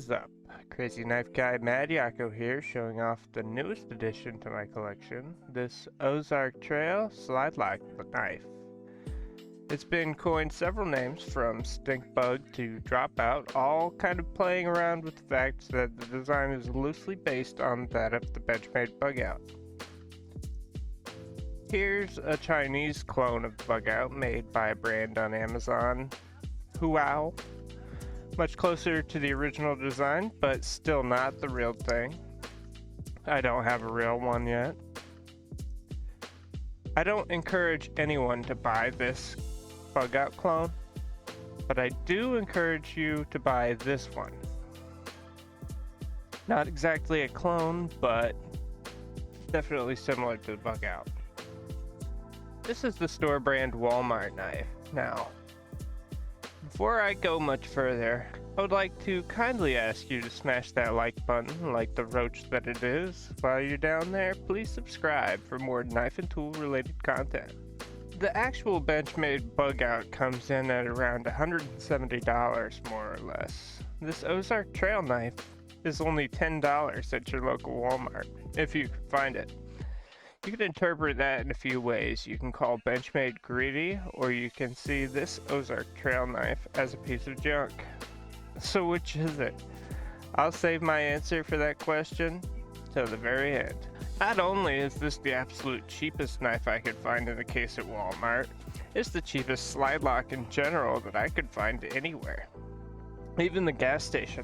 is up? Crazy Knife Guy Mad Yako here, showing off the newest addition to my collection, this Ozark Trail Slide Lock knife. It's been coined several names from Stinkbug to Dropout, all kind of playing around with the fact that the design is loosely based on that of the Benchmade Bugout. Here's a Chinese clone of Bugout made by a brand on Amazon, Wow. Much closer to the original design, but still not the real thing. I don't have a real one yet. I don't encourage anyone to buy this Bugout clone, but I do encourage you to buy this one. Not exactly a clone, but definitely similar to the Bugout. This is the store brand Walmart knife. Now, before I go much further, I would like to kindly ask you to smash that like button like the roach that it is. While you're down there, please subscribe for more knife and tool related content. The actual Benchmade Bugout comes in at around $170 more or less. This Ozark trail knife is only $10 at your local Walmart, if you can find it. You can interpret that in a few ways. You can call Benchmade greedy, or you can see this Ozark trail knife as a piece of junk. So which is it? I'll save my answer for that question till the very end. Not only is this the absolute cheapest knife I could find in a case at Walmart, it's the cheapest slide lock in general that I could find anywhere. Even the gas station.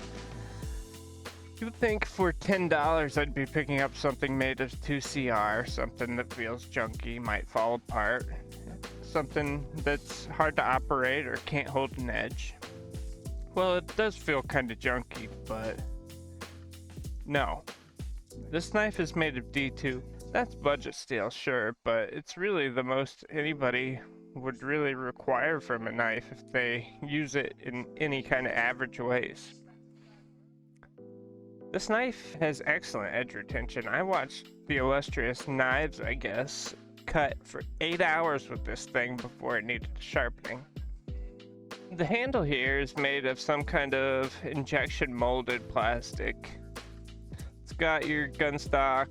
You would think for $10 I'd be picking up something made of 2CR, something that feels junky, might fall apart, something that's hard to operate or can't hold an edge. Well, it does feel kind of junky, but no. This knife is made of D2. That's budget steel, sure, but it's really the most anybody would really require from a knife if they use it in any kind of average ways. This knife has excellent edge retention. I watched the illustrious Knives, I guess, cut for 8 hours with this thing before it needed sharpening. The handle here is made of some kind of injection molded plastic. It's got your gun stock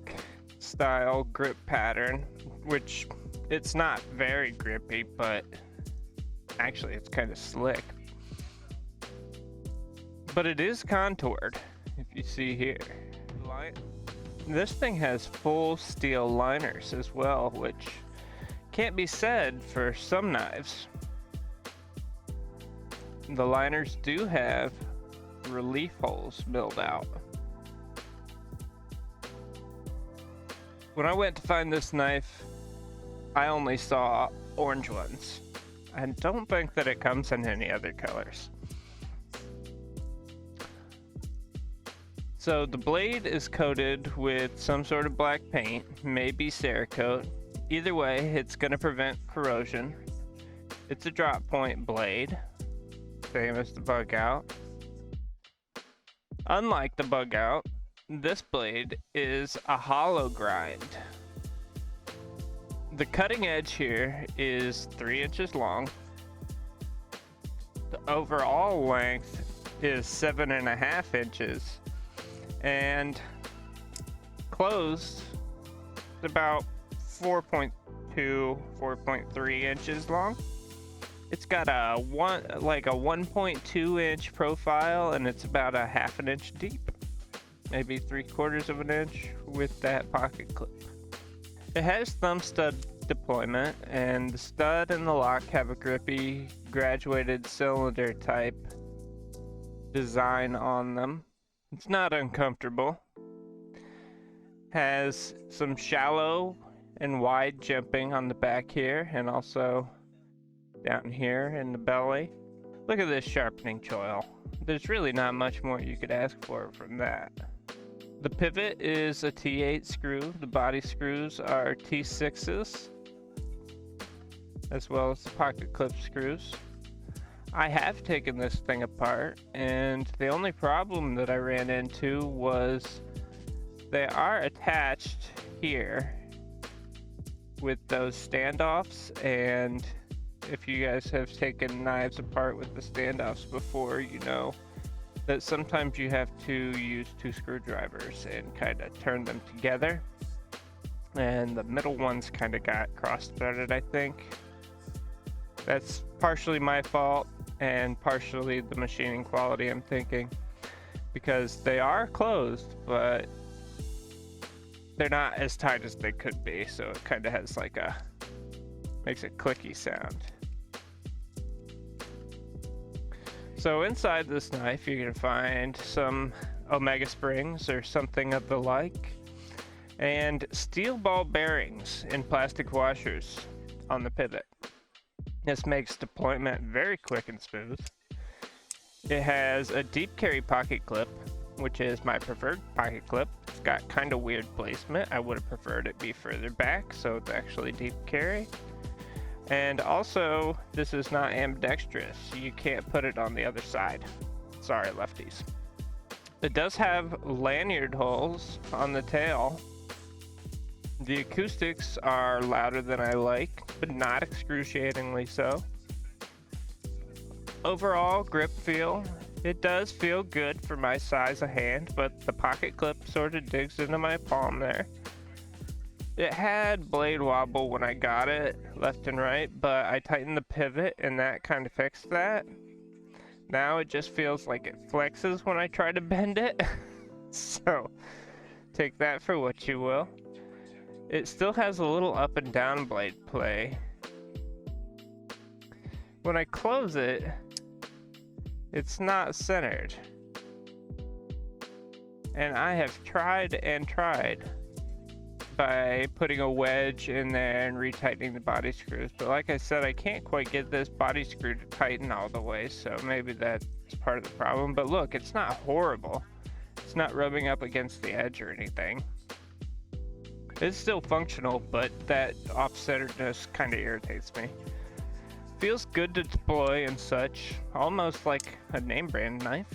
style grip pattern, which it's not very grippy, but actually it's kind of slick. But it is contoured. If you see here, this thing has full steel liners as well, which can't be said for some knives. The liners do have relief holes milled out. When I went to find this knife, I only saw orange ones. I don't think that it comes in any other colors. So the blade is coated with some sort of black paint, maybe Cerakote. Either way, it's going to prevent corrosion. It's a drop point blade, same as the Bugout. Unlike the Bugout, this blade is a hollow grind. The cutting edge here is 3 inches long. The overall length is 7.5 inches. And closed about 4.2, 4.3 inches long. It's got a 1.2 inch profile, and it's about a 1/2 inch deep, maybe 3/4 of an inch with that pocket clip. It has thumb stud deployment, and the stud and the lock have a grippy graduated cylinder type design on them. It's not uncomfortable. Has some shallow and wide jumping on the back here, and also down here in the belly. Look at this sharpening choil. There's really not much more you could ask for from that. The pivot is a T8 screw. The body screws are T6s, as well as the pocket clip screws. I have taken this thing apart, and the only problem that I ran into was they are attached here with those standoffs, and if you guys have taken knives apart with the standoffs before, you know that sometimes you have to use 2 screwdrivers and kind of turn them together. And the middle ones kind of got cross-threaded, I think. That's partially my fault and partially the machining quality, I'm thinking, because they are closed, but they're not as tight as they could be, so it kind of has like a, makes a clicky sound. So inside this knife you're going to find some Omega springs or something of the like, and steel ball bearings in plastic washers on the pivot. This makes deployment very quick and smooth. It has a deep carry pocket clip, which is my preferred pocket clip. It's got kind of weird placement. I would have preferred it be further back, so it's actually deep carry. And also, this is not ambidextrous. You can't put it on the other side. Sorry, lefties. It does have lanyard holes on the tail. The acoustics are louder than I like, but not excruciatingly so. Overall grip feel, it does feel good for my size of hand, but the pocket clip sort of digs into my palm there. It had blade wobble when I got it, left and right, but I tightened the pivot and that kind of fixed that. Now it just feels like it flexes when I try to bend it. So take that for what you will. It still has a little up and down blade play. When I close it, it's not centered. And I have tried and tried by putting a wedge in there and retightening the body screws. But like I said, I can't quite get this body screw to tighten all the way, so maybe that's part of the problem. But look, it's not horrible. It's not rubbing up against the edge or anything. It's still functional, but that off-centeredness kind of irritates me. Feels good to deploy and such, almost like a name brand knife.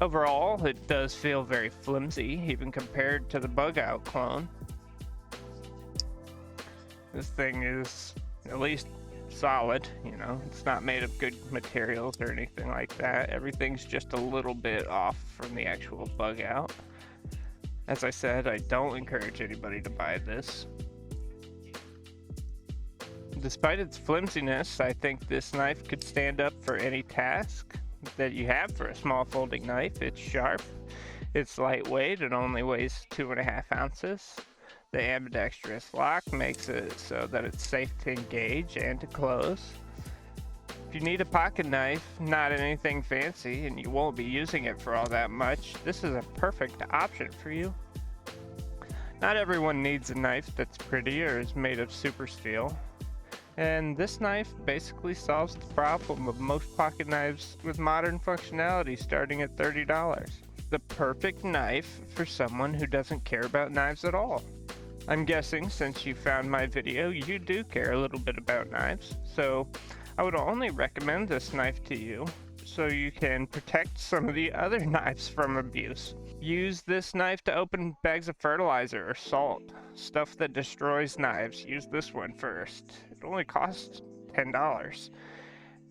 Overall, it does feel very flimsy, even compared to the Bugout clone. This thing is at least solid, you know, it's not made of good materials or anything like that. Everything's just a little bit off from the actual Bugout. As I said, I don't encourage anybody to buy this. Despite its flimsiness, I think this knife could stand up for any task that you have for a small folding knife. It's sharp, it's lightweight, it only weighs 2.5 ounces. The ambidextrous lock makes it so that it's safe to engage and to close. If you need a pocket knife, not anything fancy, and you won't be using it for all that much, this is a perfect option for you. Not everyone needs a knife that's pretty or is made of super steel. And this knife basically solves the problem of most pocket knives with modern functionality starting at $30. The perfect knife for someone who doesn't care about knives at all. I'm guessing since you found my video, you do care a little bit about knives, so I would only recommend this knife to you so you can protect some of the other knives from abuse. Use this knife to open bags of fertilizer or salt, stuff that destroys knives. Use this one first. It only costs $10.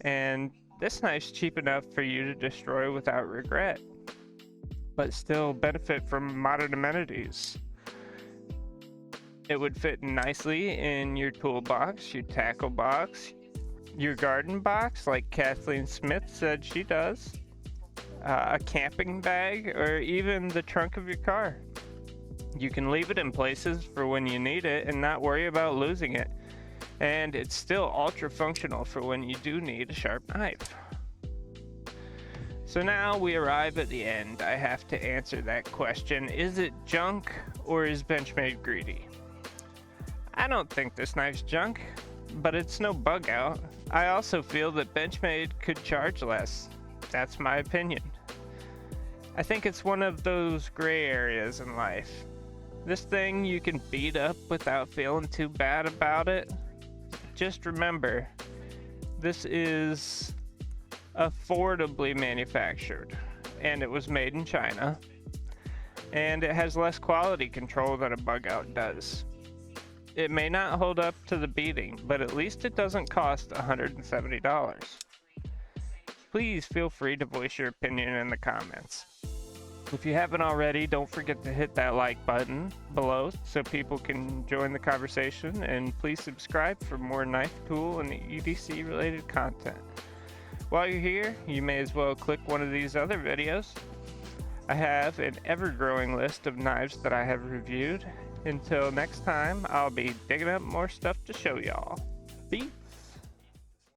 And this knife's cheap enough for you to destroy without regret, but still benefit from modern amenities. It would fit nicely in your toolbox, your tackle box, your garden box, like Kathleen Smith said she does, a camping bag, or even the trunk of your car. You can leave it in places for when you need it and not worry about losing it. And it's still ultra functional for when you do need a sharp knife. So now we arrive at the end. I have to answer that question. Is it junk or is Benchmade greedy? I don't think this knife's junk, but it's no Bugout. I also feel that Benchmade could charge less. That's my opinion. I think it's one of those gray areas in life. This thing you can beat up without feeling too bad about it. Just remember, this is affordably manufactured, and it was made in China, and it has less quality control than a Bugout does. It may not hold up to the beating, but at least it doesn't cost $170. please feel free to voice your opinion in the comments. If you haven't already, don't forget to hit that like button below so people can join the conversation, and please subscribe for more knife, tool, and EDC related content. While you're here, you may as well click one of these other videos. I have an ever-growing list of knives that I have reviewed. Until next time, I'll be digging up more stuff to show y'all. Peace.